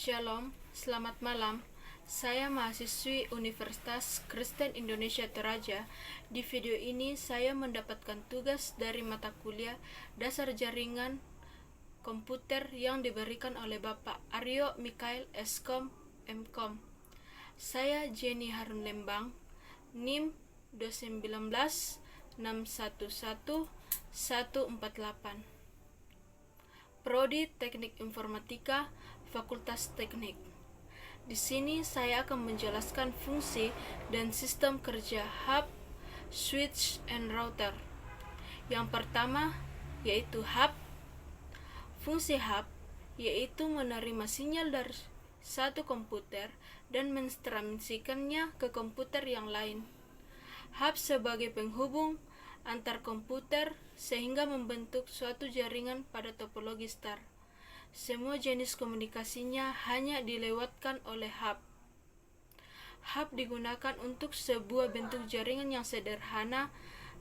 Shalom, selamat malam. Saya mahasiswi Universitas Kristen Indonesia Toraja. Di video ini saya mendapatkan tugas dari mata kuliah Dasar Jaringan Komputer yang diberikan oleh Bapak Aryo Mikael Eskom Mkom. Saya Jenny Harun Lembang, NIM 219611148. Prodi Teknik Informatika, Fakultas Teknik. Di sini saya akan menjelaskan fungsi dan sistem kerja hub, switch, and router. Yang pertama yaitu hub. Fungsi hub yaitu menerima sinyal dari satu komputer dan mentransmisikannya ke komputer yang lain. Hub sebagai penghubung antar komputer sehingga membentuk suatu jaringan pada topologi star. Semua jenis komunikasinya hanya dilewatkan oleh hub. Hub digunakan untuk sebuah bentuk jaringan yang sederhana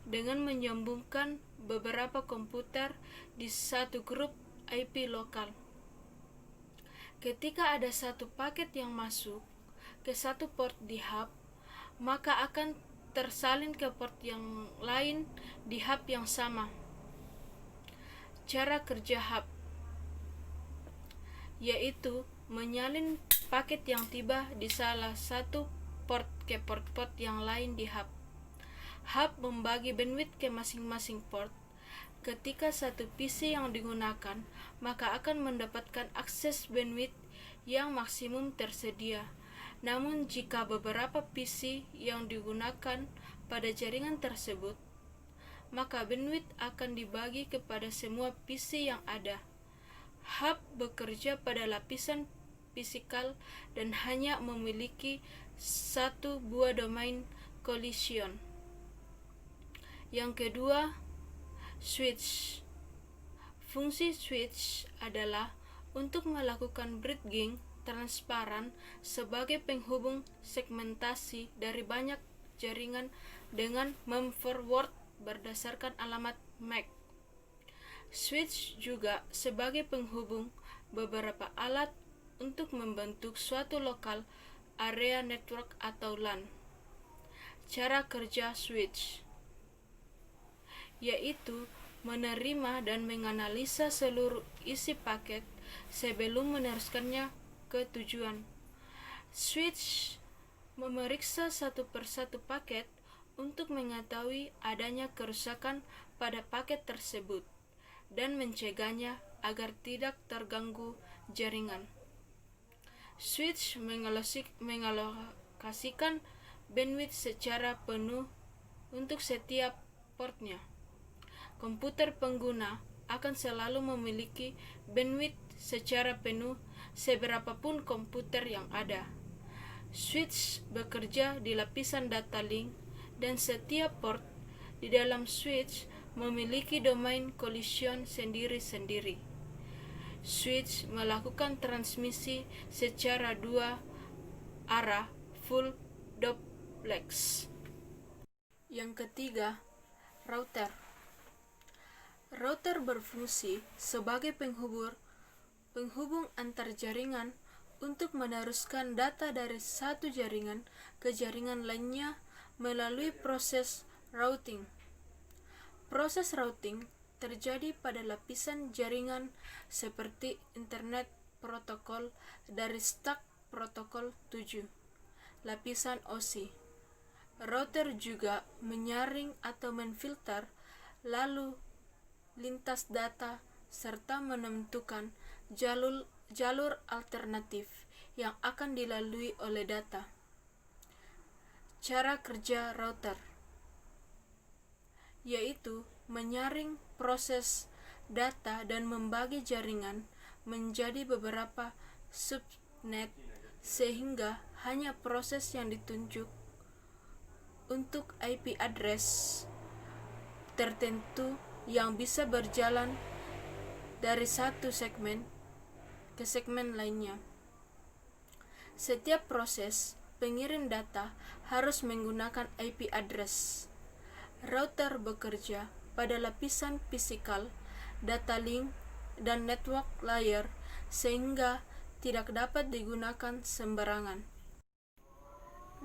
dengan menyambungkan beberapa komputer di satu grup IP lokal. Ketika ada satu paket yang masuk ke satu port di hub, maka akan tersalin ke port yang lain di hub yang sama. Cara kerja hub yaitu menyalin paket yang tiba di salah satu port ke port-port yang lain di hub. Hub membagi bandwidth ke masing-masing port. Ketika satu PC yang digunakan, maka akan mendapatkan akses bandwidth yang maksimum tersedia. Namun jika beberapa PC yang digunakan pada jaringan tersebut, maka bandwidth akan dibagi kepada semua PC yang ada. Hub bekerja pada lapisan fisikal dan hanya memiliki satu buah domain collision. Yang kedua, switch. Fungsi switch adalah untuk melakukan bridging transparan sebagai penghubung segmentasi dari banyak jaringan dengan memforward berdasarkan alamat MAC. Switch juga sebagai penghubung beberapa alat untuk membentuk suatu lokal area network atau LAN. Cara kerja switch yaitu menerima dan menganalisa seluruh isi paket sebelum meneruskannya ke tujuan. Switch memeriksa satu persatu paket untuk mengetahui adanya kerusakan pada paket tersebut dan mencegahnya agar tidak terganggu jaringan. Switch mengalokasikan bandwidth secara penuh untuk setiap portnya. Komputer pengguna akan selalu memiliki bandwidth secara penuh seberapapun komputer yang ada. Switch bekerja di lapisan data link dan setiap port di dalam switch memiliki domain collision sendiri-sendiri. Switch melakukan transmisi secara dua arah full duplex. Yang ketiga, router. Router berfungsi sebagai penghubung antar jaringan untuk meneruskan data dari satu jaringan ke jaringan lainnya melalui proses routing. Proses routing terjadi pada lapisan jaringan seperti Internet Protokol dari Stack Protokol 7, lapisan OSI. Router juga menyaring atau menfilter lalu lintas data serta menentukan jalur alternatif yang akan dilalui oleh data. Cara kerja router yaitu menyaring proses data dan membagi jaringan menjadi beberapa subnet sehingga hanya proses yang ditunjuk untuk IP address tertentu yang bisa berjalan dari satu segmen ke segmen lainnya. Setiap proses pengirim data harus menggunakan IP address. Router bekerja pada lapisan fisikal, data link, dan network layer sehingga tidak dapat digunakan sembarangan.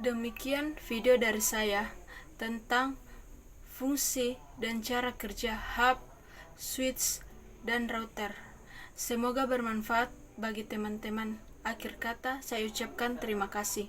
Demikian video dari saya tentang fungsi dan cara kerja hub, switch, dan router. Semoga bermanfaat bagi teman-teman. Akhir kata, saya ucapkan terima kasih.